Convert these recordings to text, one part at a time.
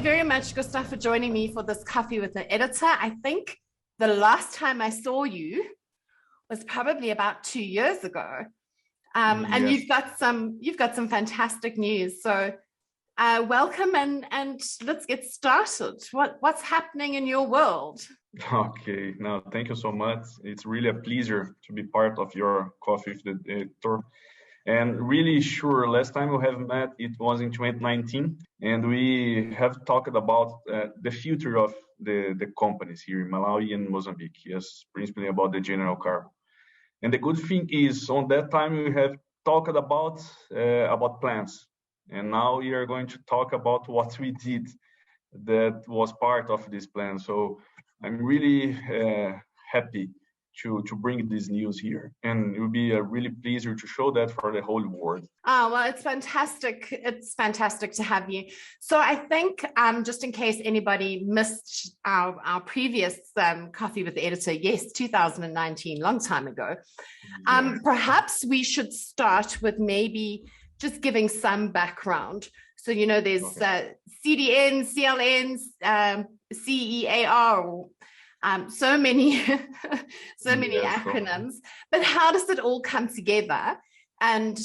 very much, Gustav, for joining me for this Coffee with the Editor. I think the last time I saw you was probably about 2 years ago. And Yes. you've got some fantastic news. So welcome and let's get started. What's happening in your world? Okay. No, thank you so much. It's really a pleasure to be part of your Coffee with the Editor. And really sure, last time we have met, it was in 2019, and we have talked about the future of the companies here in Malawi and Mozambique. Yes, principally about the general cargo. And the good thing is, on that time we have talked about plans, and now we are going to talk about what we did that was part of this plan. So I'm really happy to bring this news here, and it will be a really pleasure to show that for the whole world. Oh, well, it's fantastic. It's fantastic to have you. So I think just in case anybody missed our previous Coffee with the Editor, yes, 2019, long time ago, perhaps we should start with maybe just giving some background. So, you know, there's CDNs, CLNs, CEAR, so many acronyms, but how does it all come together? And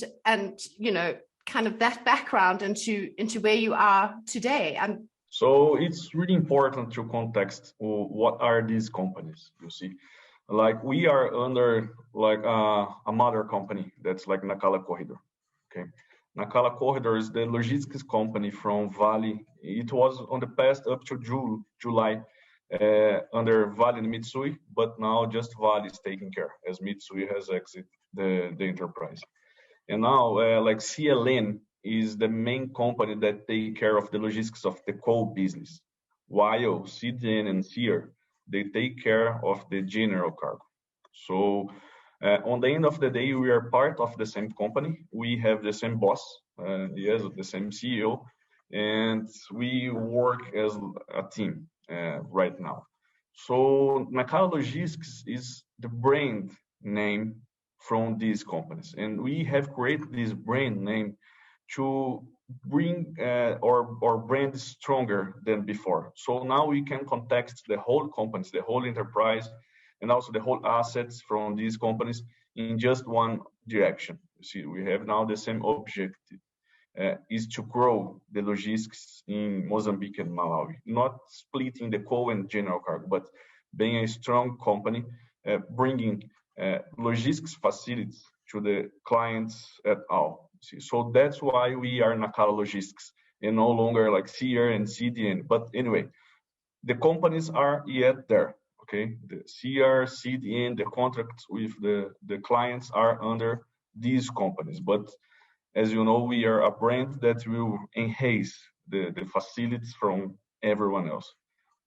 you know, kind of that background into where you are today. So it's really important to context what are these companies. You see, like we are under like a mother company that's like Nacala Corridor. Okay, Nacala Corridor is the logistics company from Vale. It was on the past up to July. Under Vale and Mitsui, but now just Vale is taking care as Mitsui has exited the enterprise. And now, like CLN is the main company that take care of the logistics of the coal business, while CDN and CIR, they take care of the general cargo. So on the end of the day, we are part of the same company. We have the same boss, yes, the same CEO, and we work as a team. Right now. So Nacala Logistics is the brand name from these companies. And we have created this brand name to bring our brand stronger than before. So now we can context the whole companies, the whole enterprise, and also the whole assets from these companies in just one direction. You see, we have now the same objective. Is to grow the logistics in Mozambique and Malawi, not splitting the coal and general cargo, but being a strong company, bringing logistics facilities to the clients at all. See, so that's why we are Nacala Logistics and no longer like CR and CDN. But anyway, the companies are yet there. Okay, the CR, CDN, the contracts with the clients are under these companies, but as you know, we are a brand that will enhance the facilities from everyone else.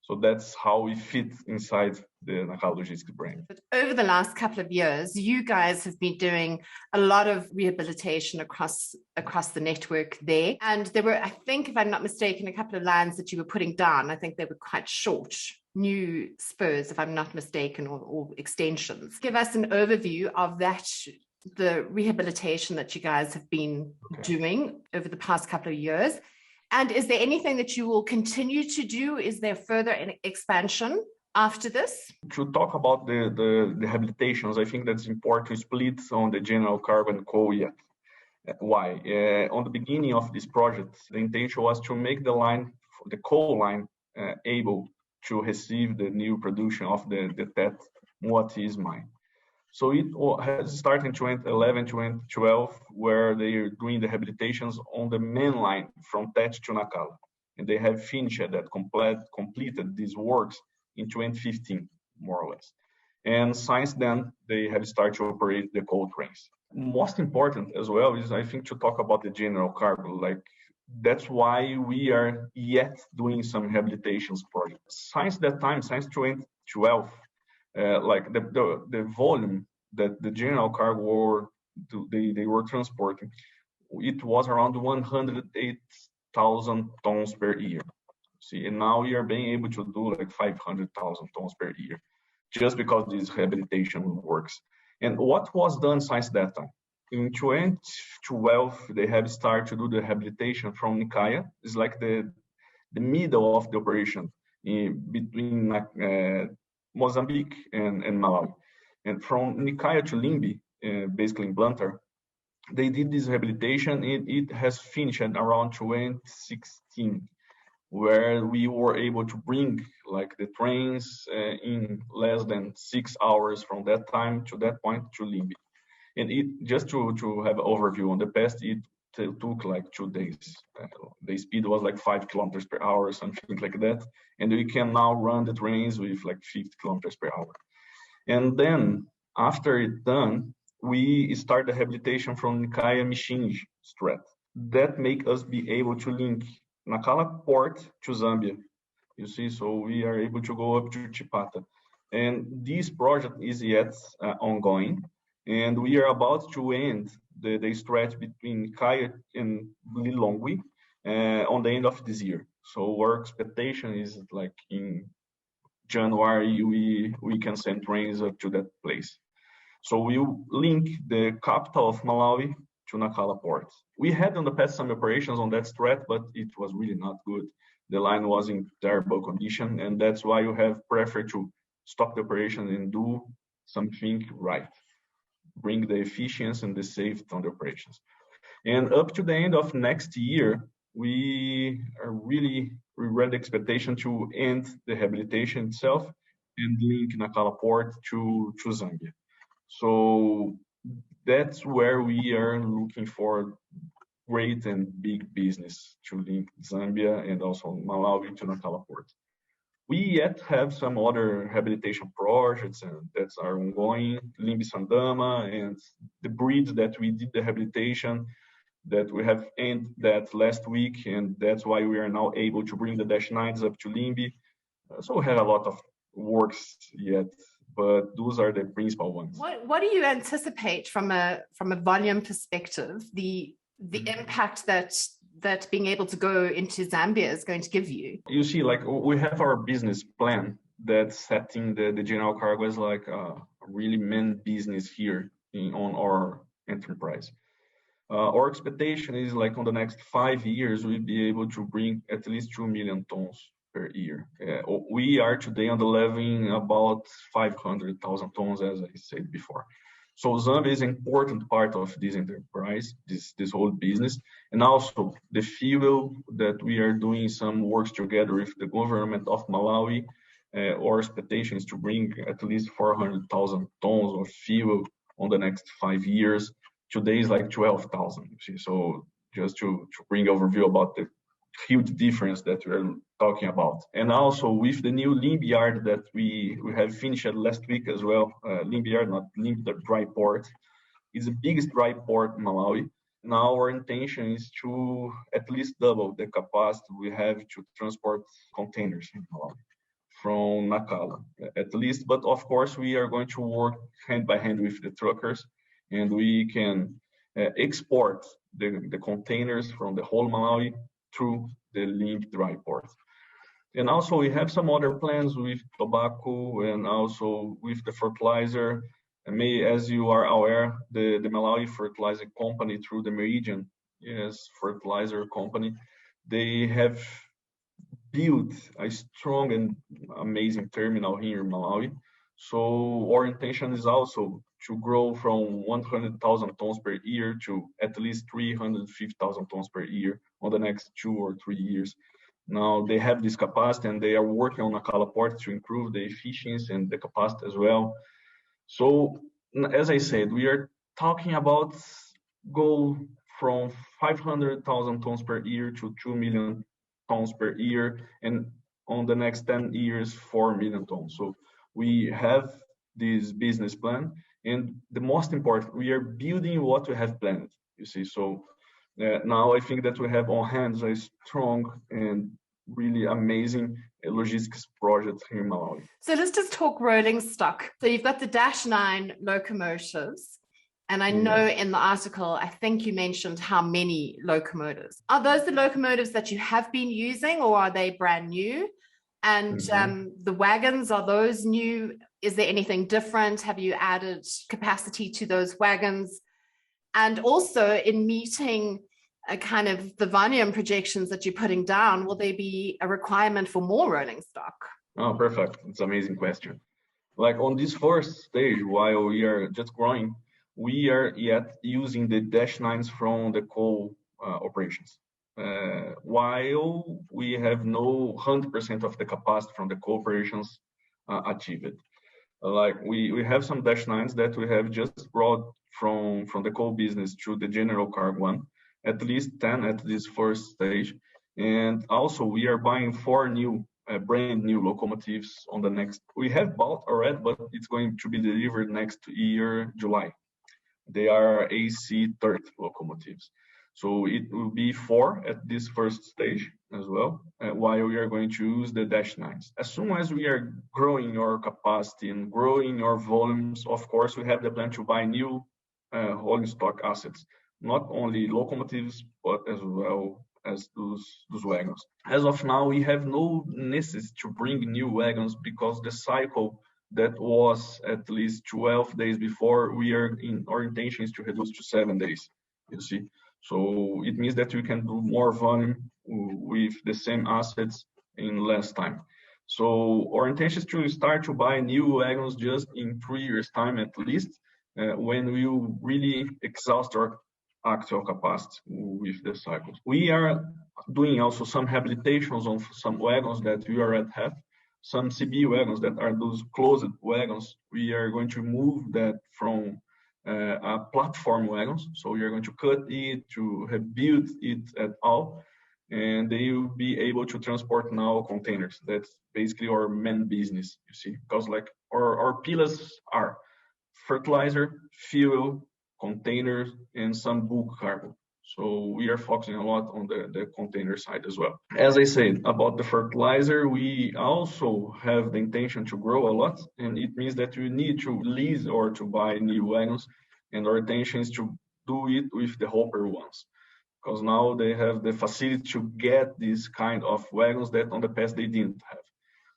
So that's how we fit inside the Nacala Logistics brand. But over the last couple of years, you guys have been doing a lot of rehabilitation across the network there. And there were, I think, if I'm not mistaken, a couple of lines that you were putting down. I think they were quite short, new spurs, if I'm not mistaken, or extensions. Give us an overview of that, the rehabilitation that you guys have been doing over the past couple of years. And is there anything that you will continue to do? Is there further expansion after this? To talk about the rehabilitations, I think that's important to split on the general cargo and coal yet. Why? On the beginning of this project, the intention was to make the coal line, able to receive the new production of the TET, what is mine. So it has started in 2011, 2012, where they are doing the rehabilitations on the main line from TET to Nacala. And they have finished that, completed these works in 2015, more or less. And since then, they have started to operate the coal trains. Most important as well is, I think, to talk about the general cargo. Like, that's why we are yet doing some rehabilitations projects. Since that time, since 2012, like the volume that the general cargo they were transporting, it was around 108,000 tons per year. See, and now we are being able to do like 500,000 tons per year, just because this rehabilitation works. And what was done since that time? In 2012, they have started to do the rehabilitation from Nacala. It's like the the middle of the operation between Mozambique and Malawi. And from Nacala to Limbe, basically in Blantyre, they did this rehabilitation, and it has finished around 2016, where we were able to bring like the trains in less than 6 hours from that time to that point to Limbe. And it just to have an overview on the past, it took like 2 days. The speed was like 5 kilometers per hour or something like that. And we can now run the trains with like 50 kilometers per hour. And then after it's done, we start the rehabilitation from Nacala Michinji Strait. That make us be able to link Nacala port to Zambia. You see, so we are able to go up to Chipata. And this project is yet ongoing. And we are about to end the stretch between Nacala and Lilongwe on the end of this year. So our expectation is like in January, we can send trains up to that place. So we'll link the capital of Malawi to Nacala port. We had in the past some operations on that stretch, but it was really not good. The line was in terrible condition, and that's why you have preferred to stop the operation and do something right. Bring the efficiency and the safety on the operations. And up to the end of next year, we read the expectation to end the rehabilitation itself and link Nacala port to Zambia. So that's where we are looking for great and big business to link Zambia and also Malawi to Nacala port. We yet have some other rehabilitation projects that are ongoing, Limbe Sandama and the bridge that we did the rehabilitation that we have ended that last week, and that's why we are now able to bring the Dash 9s up to Limbe. So we have a lot of works yet, but those are the principal ones. What do you anticipate from a volume perspective, the impact that being able to go into Zambia is going to give you? You see, like we have our business plan that's setting the general cargo as like a really main business here on our enterprise. Our expectation is like on the next 5 years, we'll be able to bring at least 2 million tons per year. We are today on the level about 500,000 tons, as I said before. So Zambia is an important part of this enterprise, this whole business, and also the fuel that we are doing some works together with the government of Malawi. Our expectation is to bring at least 400,000 tons of fuel on the next 5 years. Today is like 12,000. So just to bring overview about the huge difference that we're talking about. And also with the new Limbe yard that we have finished last week as well, Limbe yard, not Limbe, the dry port, is the biggest dry port in Malawi. Now our intention is to at least double the capacity we have to transport containers in Malawi from Nacala, at least. But of course, we are going to work hand by hand with the truckers, and we can export the containers from the whole Malawi through the Limbe dry port. And also we have some other plans with tobacco and also with the fertilizer. And as you are aware, the Malawi fertilizer company through the Meridian, fertilizer company, they have built a strong and amazing terminal here in Malawi. So our intention is also to grow from 100,000 tons per year to at least 350,000 tons per year on the next 2 or 3 years. Now they have this capacity and they are working on Nacala port to improve the efficiency and the capacity as well. So as I said, we are talking about go from 500,000 tons per year to 2 million tons per year, and on the next 10 years, 4 million tons. So we have this business plan, and the most important, we are building what we have planned, you see. So now I think that we have on hands a strong and really amazing logistics project here in Malawi. So let's just talk rolling stock. So you've got the Dash 9 locomotives, and I know in the article, I think you mentioned how many locomotives. Are those the locomotives that you have been using, or are they brand new? And the wagons, are those new? Is there anything different? Have you added capacity to those wagons? And also in meeting a kind of the volume projections that you're putting down, will there be a requirement for more rolling stock? Oh, perfect. It's an amazing question. Like on this first stage, while we are just growing, we are yet using the dash nines from the coal operations. While we have no 100% of the capacity from the coal operations achieved. Like we have some dash nines that we have just brought from the coal business to the general cargo one, at least 10 at this first stage. And also we are buying 4 new brand new locomotives on the next. We have bought already, but it's going to be delivered next year, July. They are AC30 locomotives. So it will be 4 at this first stage as well, while we are going to use the dash nines. As soon as we are growing our capacity and growing our volumes, of course, we have the plan to buy new rolling stock assets, not only locomotives, but as well as those wagons. As of now, we have no necessity to bring new wagons because the cycle that was at least 12 days before, our intention is to reduce to 7 days, you see. So it means that we can do more volume with the same assets in less time. So our intention is to start to buy new wagons just in 3 years' time at least, when we will really exhaust our actual capacity with the cycles. We are doing also some rehabilitations on some wagons that we already have. Some CB wagons that are those closed wagons, we are going to move that from platform wagons. So we are going to cut it, to rebuild it at all, and they will be able to transport now containers. That's basically our main business, you see, because like our pillars are fertilizer, fuel, containers, and some bulk cargo. So we are focusing a lot on the container side as well. As I said about the fertilizer, we also have the intention to grow a lot, and it means that we need to lease or to buy new wagons, and our intention is to do it with the hopper ones, because now they have the facility to get these kind of wagons that on the past they didn't have.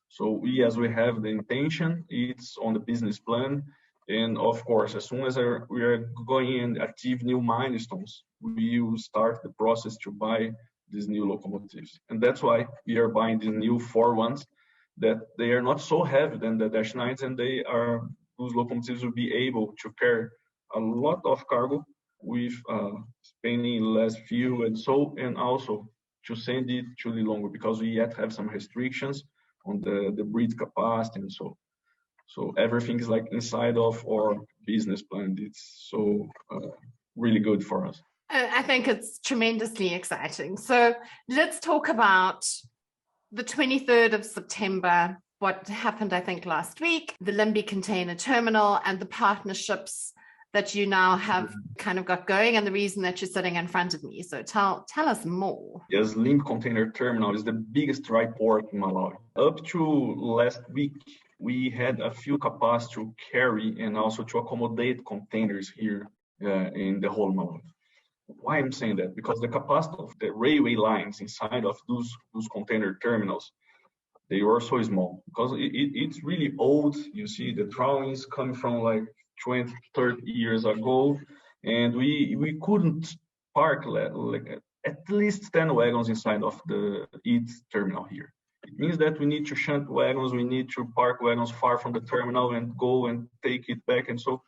So as we have the intention, it's on the business plan. And of course, as soon as we are going and achieve new milestones, we will start the process to buy these new locomotives. And that's why we are buying the new 4 ones, that they are not so heavy than the dash nines, and those locomotives will be able to carry a lot of cargo with spending less fuel and also to send it to the longer, because we yet have some restrictions on the bridge capacity and so. So everything is like inside of our business plan. It's so really good for us. I think it's tremendously exciting. So let's talk about the 23rd of September, what happened, I think, last week, the Limby Container Terminal and the partnerships that you now have kind of got going, and the reason that you're sitting in front of me. So tell us more. Yes, Limby Container Terminal is the biggest dry port in Malawi. Up to last week, we had a few capacity to carry and also to accommodate containers here in the whole Malawi. Why I'm saying that? Because the capacity of the railway lines inside of those container terminals, they were so small. Because it's really old. You see the drawings coming from like 20, 30 years ago, and we couldn't park like at least 10 wagons inside of each terminal here. It means that we need to shunt wagons, we need to park wagons far from the terminal and go and take it back and so.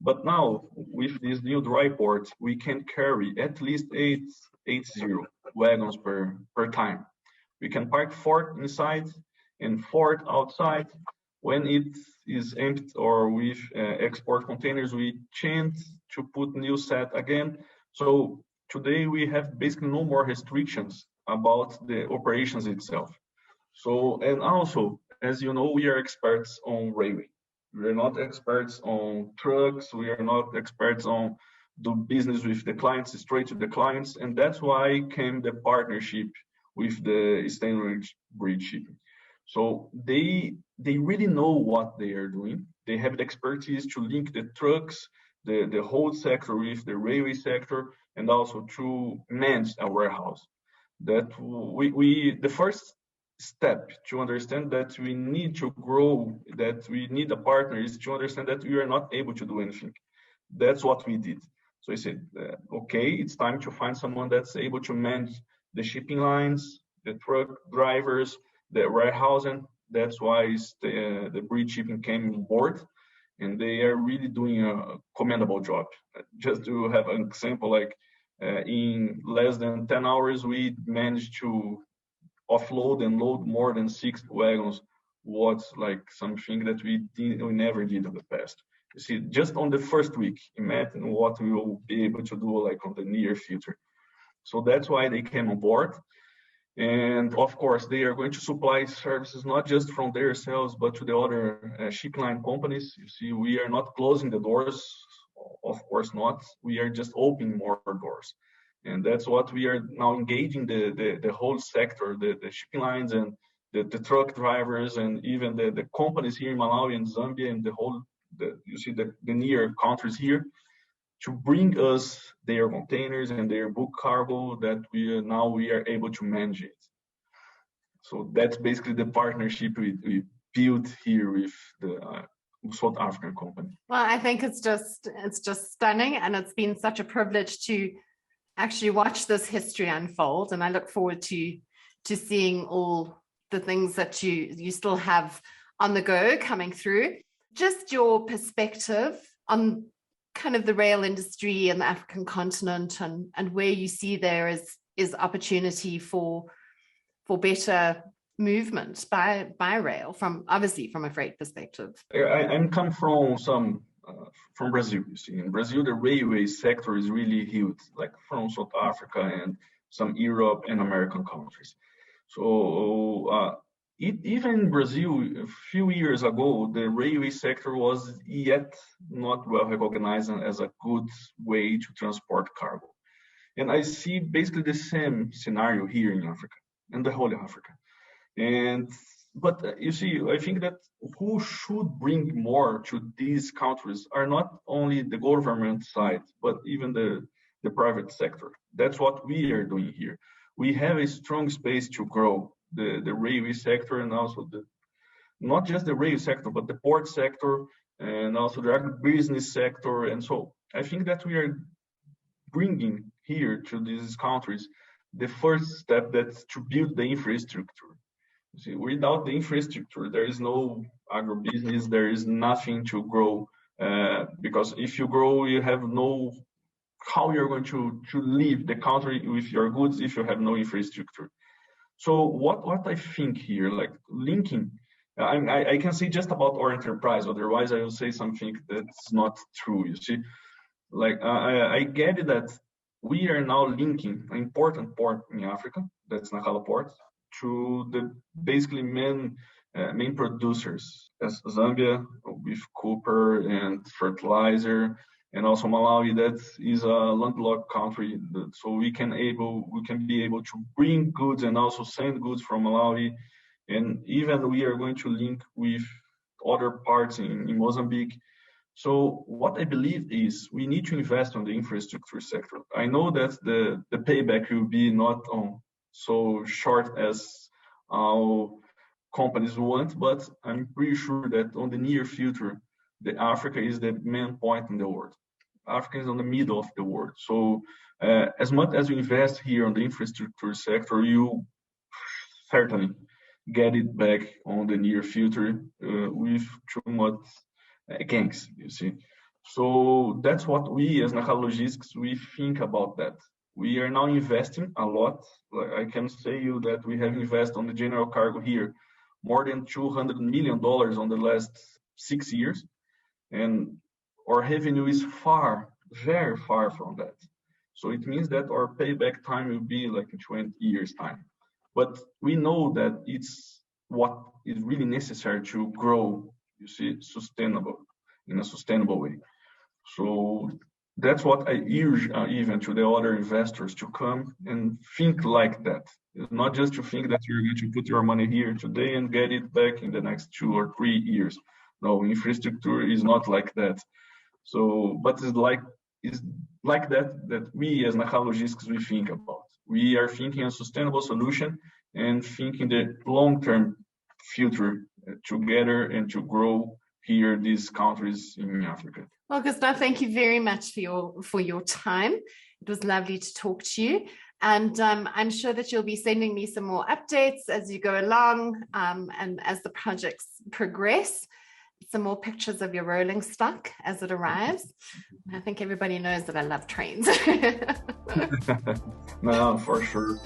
But now, with this new dry port, we can carry at least 80 wagons per time. We can park 4 inside and 4 outside. When it is empty or with export containers, we change to put new set again. So today we have basically no more restrictions about the operations itself. So, and also, as you know, we are experts on railway. We are not experts on trucks. We are not experts on do business with the clients, straight to the clients. And that's why came the partnership with the Stanbridge Bridge Shipping. So they really know what they are doing. They have the expertise to link the trucks, the whole sector with the railway sector, and also to manage a warehouse. That the first step to understand that we need to grow, that we need a partner, is to understand that we are not able to do anything. That's what we did. So I said, okay, it's time to find someone that's able to manage the shipping lines, the truck drivers, the warehousing. That's why the Bridge Shipping came on board, and they are really doing a commendable job. Just to have an example, like in less than 10 hours, we managed to offload and load more than 6 wagons. What's like something that we never did in the past. You see, just on the first week, imagine what we will be able to do like on the near future. So that's why they came on board. And of course, they are going to supply services not just from themselves, but to the other ship line companies. You see, we are not closing the doors, of course not. We are just opening more doors. And that's what we are now engaging the whole sector, the shipping lines and the truck drivers, and even the companies here in Malawi and Zambia and you see the near countries here, to bring us their containers and their bulk cargo that we are able to manage it. So that's basically the partnership we built here with the South African company. Well, I think it's just stunning, and it's been such a privilege to actually watch this history unfold. And I look forward to seeing all the things that you still have on the go coming through. Just your perspective on kind of the rail industry in the African continent, and where you see there is opportunity for better movement by rail, obviously from a freight perspective. I'm come from Brazil. You see, in Brazil, the railway sector is really huge, like from South Africa and some Europe and American countries. So even in Brazil, a few years ago, the railway sector was yet not well recognized as a good way to transport cargo. And I see basically the same scenario here in Africa, in the whole of Africa. But you see, I think that who should bring more to these countries are not only the government side, but even the private sector. That's what we are doing here. We have a strong space to grow the railway sector, and also not just the rail sector, but the port sector, and also the agribusiness sector. And so I think that we are bringing here to these countries the first step, that's to build the infrastructure. You see, without the infrastructure, there is no agribusiness, there is nothing to grow, because if you grow, you have no how you're going to leave the country with your goods if you have no infrastructure. So what I think here, like linking, I can say just about our enterprise, otherwise I will say something that's not true, you see. Like I get it that we are now linking an important port in Africa, that's Nacala port, to the basically main producers, as Zambia with copper and fertilizer, and also Malawi, that is a landlocked country, so we can be able to bring goods and also send goods from Malawi, and even we are going to link with other parts in Mozambique. So what I believe is we need to invest on the infrastructure sector. I know that the payback will be not so short as our companies want, but I'm pretty sure that on the near future, the Africa is the main point in the world. Africa is on the middle of the world. So as much as you invest here on the infrastructure sector, you certainly get it back on the near future with too much gangs, you see. So that's what we as Nacala Logistics, we think about that. We are now investing a lot. Like I can say you that we have invested on the general cargo here more than $200 million on the last 6 years. And our revenue is very far from that. So it means that our payback time will be like in 20 years time. But we know that it's what is really necessary to grow, you see, in a sustainable way. So that's what I urge even to the other investors to come and think like that. It's not just to think that you're going to put your money here today and get it back in the next 2 or 3 years. No, infrastructure is not like that. So, but it's like that we as Nacala Logistics, we think about. We are thinking a sustainable solution and thinking the long-term future together and to grow here these countries in Africa. Well, Gustav, thank you very much for your time. It was lovely to talk to you. And I'm sure that you'll be sending me some more updates as you go along and as the projects progress. Some more pictures of your rolling stock as it arrives. I think everybody knows that I love trains. No, for sure.